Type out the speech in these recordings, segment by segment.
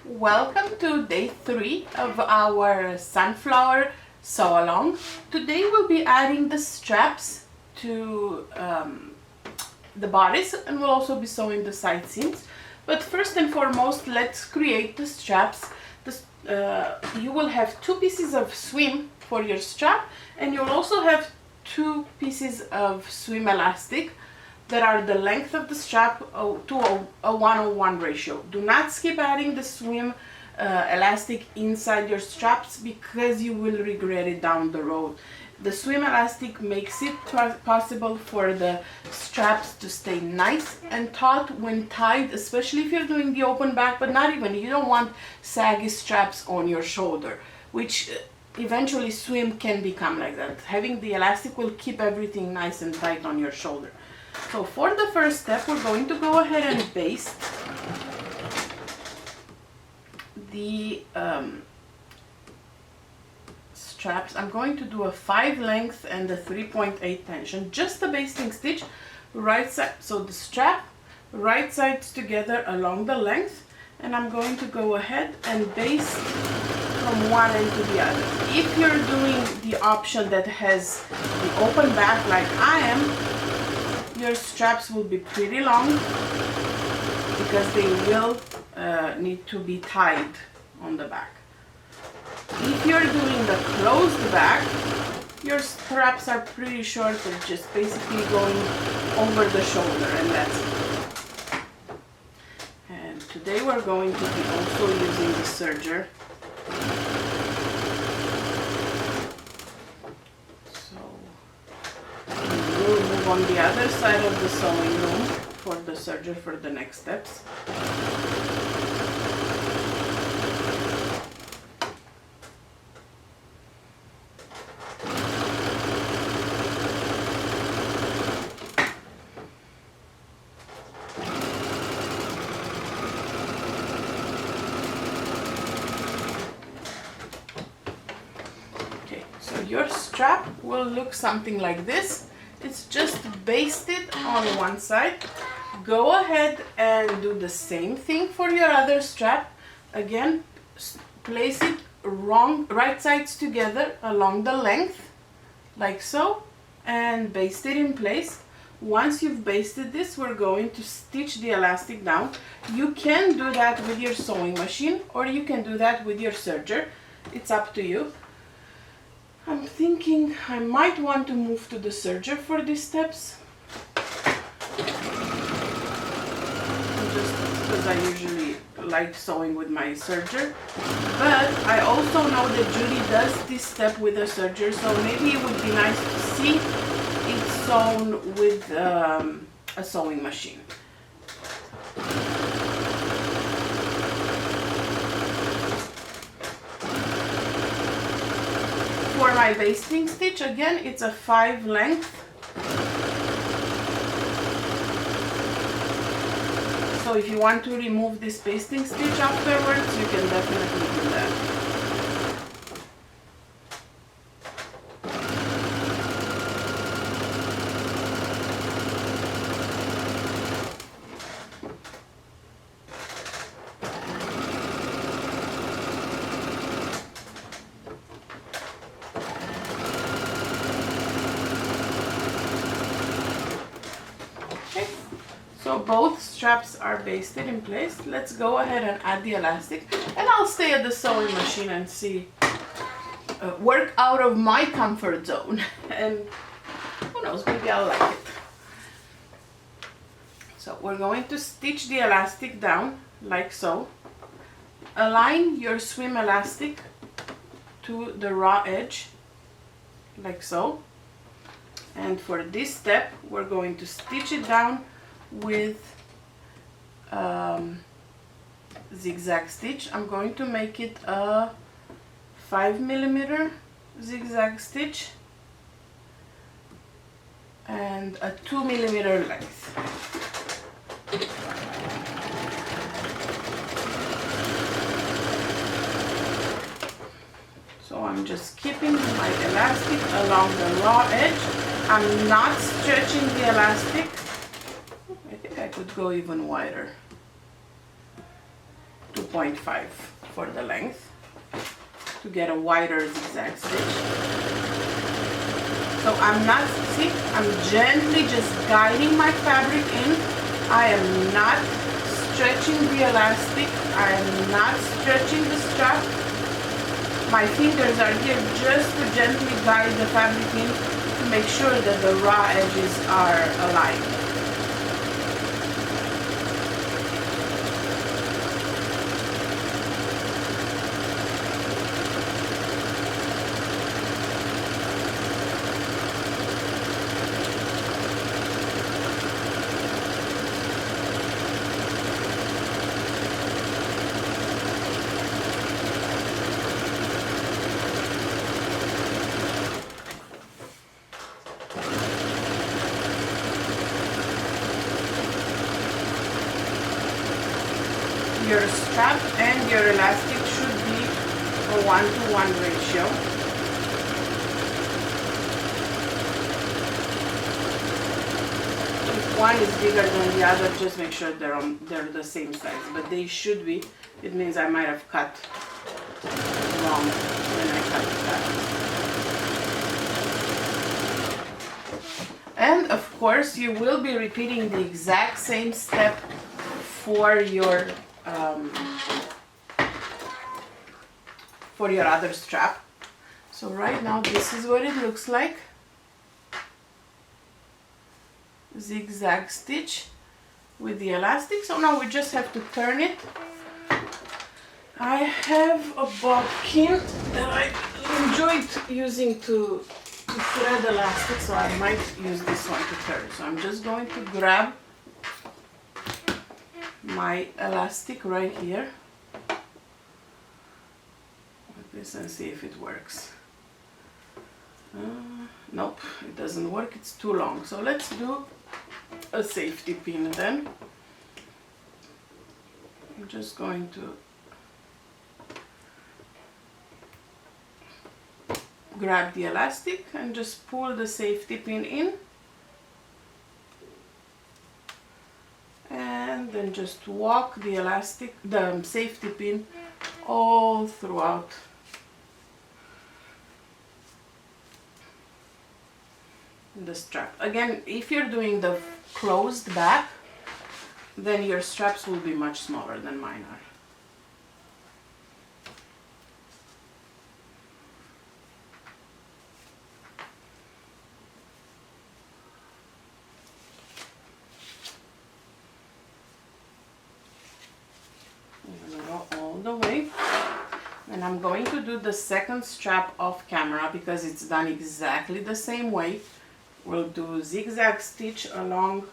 Welcome to day 3 of our sunflower sew along. Today we'll be adding the straps to the bodice, and we'll also be sewing the side seams. But first and foremost, let's create the straps. You will have 2 pieces of swim for your strap, and you'll also have 2 pieces of swim elastic that are the length of the strap to a 1:1 ratio. Do not skip adding the swim elastic inside your straps because you will regret it down the road. The swim elastic makes it possible for the straps to stay nice and taut when tied, especially if you're doing the open back, but not even. You don't want saggy straps on your shoulder, which eventually swim can become like that. Having the elastic will keep everything nice and tight on your shoulder. So for the first step, we're going to go ahead and baste the straps. I'm going to do a 5 length and a 3.8 tension, just the basting stitch, right side. So the strap, right sides together along the length, and I'm going to go ahead and baste from one end to the other. If you're doing the option that has the open back like I am, your straps will be pretty long because they will need to be tied on the back. If you're doing the closed back, your straps are pretty short. They're just basically going over the shoulder, and that's it. And today we're going to be also using the serger. We'll move on the other side of the sewing room for the serger for the next steps. Okay, so your strap will look something like this. It's just basted on one side. Go ahead and do the same thing for your other strap. Again, place it right sides together along the length, like so, and baste it in place. Once you've basted this, we're going to stitch the elastic down. You can do that with your sewing machine, or you can do that with your serger. It's up to you. I'm thinking I might want to move to the serger for these steps, just because I usually like sewing with my serger, but I also know that Judy does this step with a serger, so maybe it would be nice to see it sewn with a sewing machine. For my basting stitch, again, it's a 5 length. So if you want to remove this basting stitch afterwards, you can definitely do that. So both straps are basted in place. Let's go ahead and add the elastic, and I'll stay at the sewing machine and see, work out of my comfort zone, and who knows, maybe I'll like it. So we're going to stitch the elastic down like so. Align your swim elastic to the raw edge like so, and for this step we're going to stitch it down with zigzag stitch. I'm going to make it a 5mm zigzag stitch and a 2mm length. So I'm just keeping my elastic along the raw edge. I'm not stretching the elastic. I think I could go even wider. 2.5 for the length to get a wider zigzag stitch. So I'm gently just guiding my fabric in. I am not stretching the elastic. I am not stretching the strap. My fingers are here just to gently guide the fabric in to make sure that the raw edges are aligned. Your strap and your elastic should be a 1-to-1 ratio. If one is bigger than the other, just make sure they're the same size, but they should be. It means I might have cut wrong when I cut that. And of course, you will be repeating the exact same step for your other strap. So right now this is what it looks like. Zigzag stitch with the elastic. So now we just have to turn it. I have a bobbin that I enjoyed using to thread elastic, so I might use this one to turn. So I'm just going to grab my elastic right here like this and see if it works. Nope, it doesn't work, it's too long. So let's do a safety pin then. I'm just going to grab the elastic and just pull the safety pin in. And then just walk the safety pin all throughout the strap. Again, if you're doing the closed back, then your straps will be much smaller than mine are. The way, and I'm going to do the second strap off camera because it's done exactly the same way. We'll do zigzag stitch along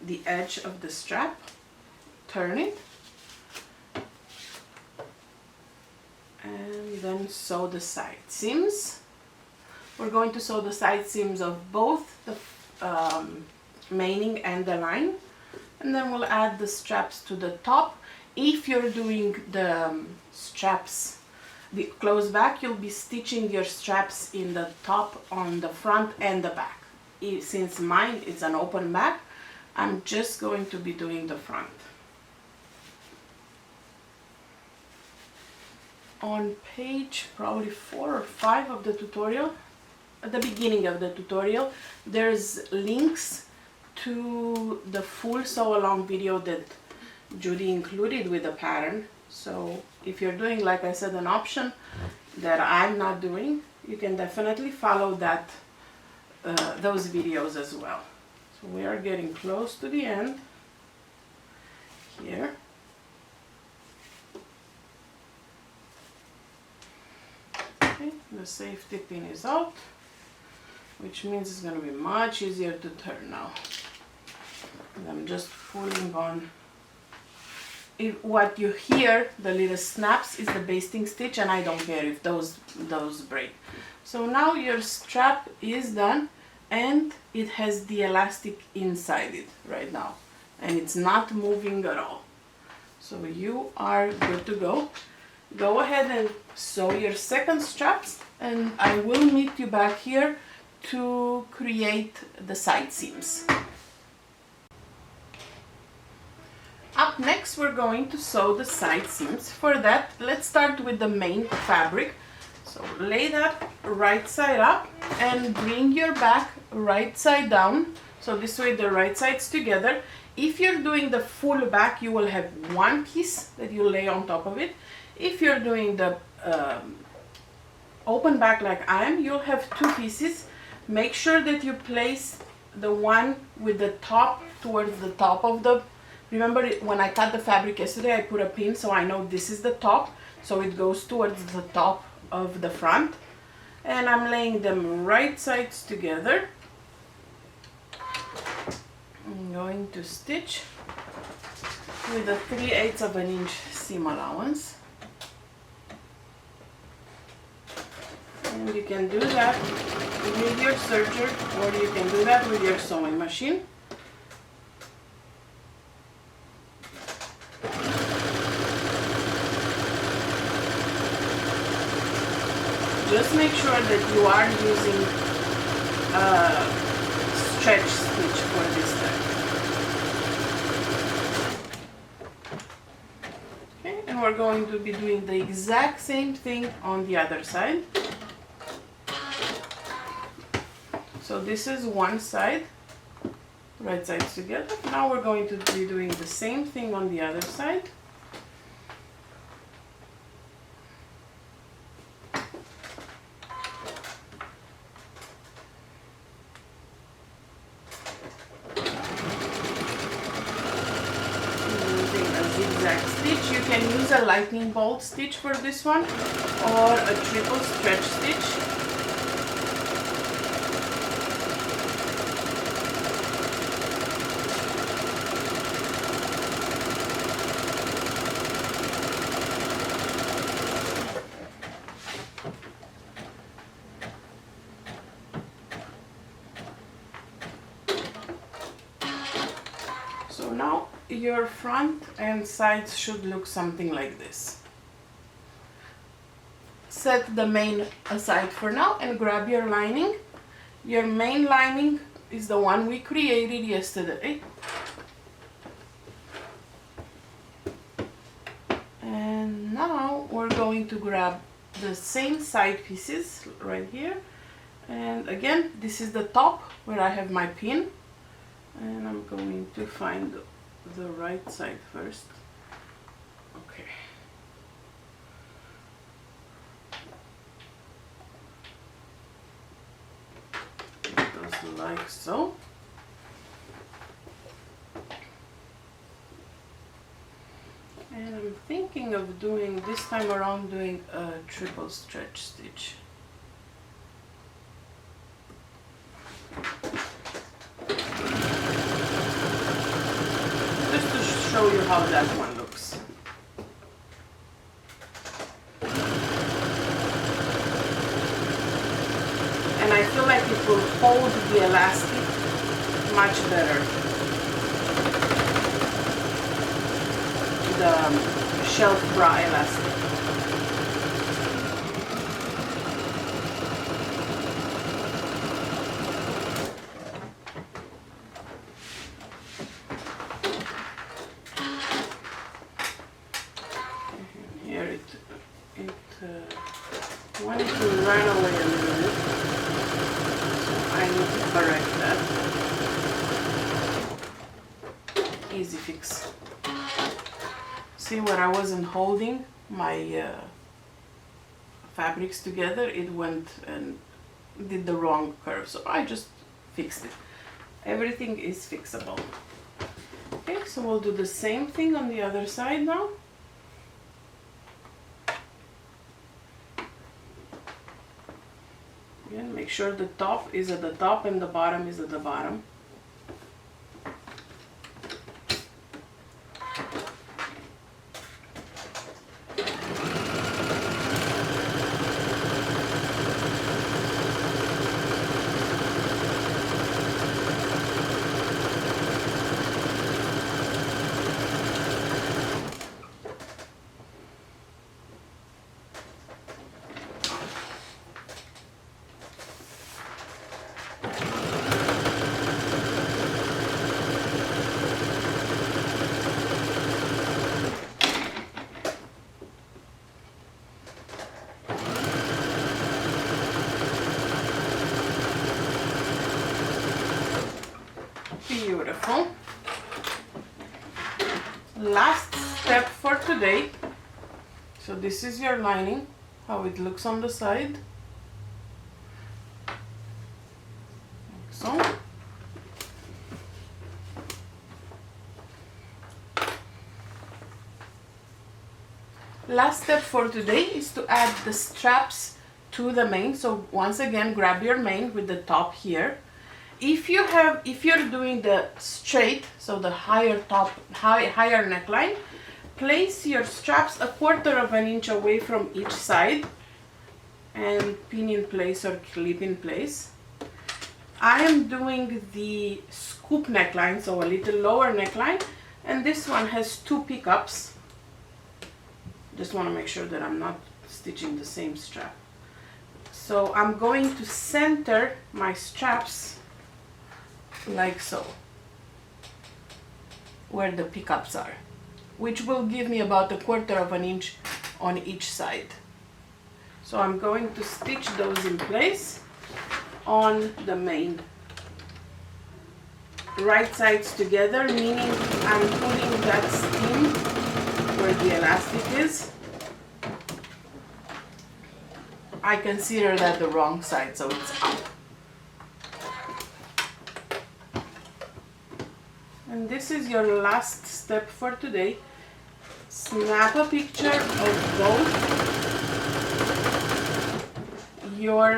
the edge of the strap, turn it, and then sew the side seams. We're going to sew the side seams of both the maining and the line, and then we'll add the straps to the top. If you're doing the straps, the closed back, you'll be stitching your straps in the top on the front and the back. Since mine is an open back, I'm just going to be doing the front. On page probably 4 or 5 of the tutorial, at the beginning of the tutorial, there's links to the full sew along video that Judy included with the pattern. So if you're doing, like I said, an option that I'm not doing, you can definitely follow that those videos as well. So we are getting close to the end here. Okay, the safety pin is out, which means it's going to be much easier to turn now. And I'm just pulling on. What you hear, the little snaps, is the basting stitch, and I don't care if those break. So now your strap is done, and it has the elastic inside it right now, and it's not moving at all. So you are good to go. Go ahead and sew your second straps, and I will meet you back here to create the side seams. Up next we're going to sew the side seams. For that, let's start with the main fabric. So lay that right side up and bring your back right side down. So this way the right side's together. If you're doing the full back, you will have one piece that you lay on top of it. If you're doing the open back like I am, you'll have two pieces. Make sure that you place the one with the top towards the top of the, remember when I cut the fabric yesterday, I put a pin so I know this is the top, so it goes towards the top of the front. And I'm laying them right sides together. I'm going to stitch with a 3/8 of an inch seam allowance. And you can do that with your serger, or you can do that with your sewing machine. Just make sure that you are using a stretch stitch for this time. Okay, and we're going to be doing the exact same thing on the other side. So this is one side, right sides together. Now we're going to be doing the same thing on the other side. Zigzag stitch. You can use a lightning bolt stitch for this one, or a triple stretch stitch. So now your front and sides should look something like this. Set the main aside for now and grab your lining. Your main lining is the one we created yesterday. And now we're going to grab the same side pieces right here. And again, this is the top where I have my pin. And I'm going to find the right side first. Okay. Just like so. And I'm thinking of doing, this time around, doing a triple stretch stitch. Show you how that one looks. And I feel like it will hold the elastic much better. The shelf bra elastic. Wanted to run away a little bit, so I need to correct that. Easy fix. See where I wasn't holding my fabrics together, it went and did the wrong curve, so I just fixed it. Everything is fixable. Okay, so we'll do the same thing on the other side now. Again, make sure the top is at the top and the bottom is at the bottom. step for today. So this is your lining, how it looks on the side. Like so. Last step for today is to add the straps to the mane. So once again, grab your mane with the top here. If you're doing the straight, so the higher neckline, place your straps 1/4 of an inch away from each side and pin in place or clip in place. I am doing the scoop neckline, so a little lower neckline, and this one has 2 pickups. Just want to make sure that I'm not stitching the same strap. So I'm going to center my straps like so, where the pickups are, which will give me about 1/4 of an inch on each side. So I'm going to stitch those in place on the mane. Right sides together, meaning I'm putting that seam where the elastic is. I consider that the wrong side, so it's up. And this is your last step for today. Snap a picture of both your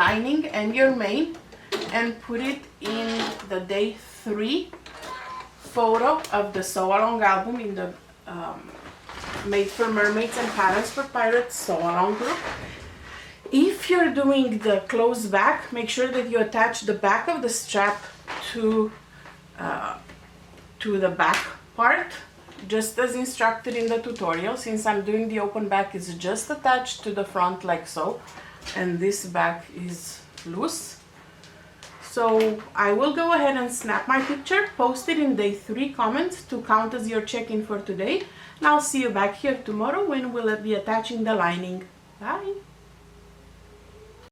lining and your mane and put it in the day 3 photo of the Sew Along album in the Made for Mermaids and Patterns for Pirates Sew Along group. If you're doing the closed back, make sure that you attach the back of the strap to the back part, just as instructed in the tutorial. Since I'm doing the open back, it's just attached to the front like so, and this back is loose. So I will go ahead and snap my picture, post it in day 3 comments to count as your check-in for today, and I'll see you back here tomorrow when we'll be attaching the lining. Bye!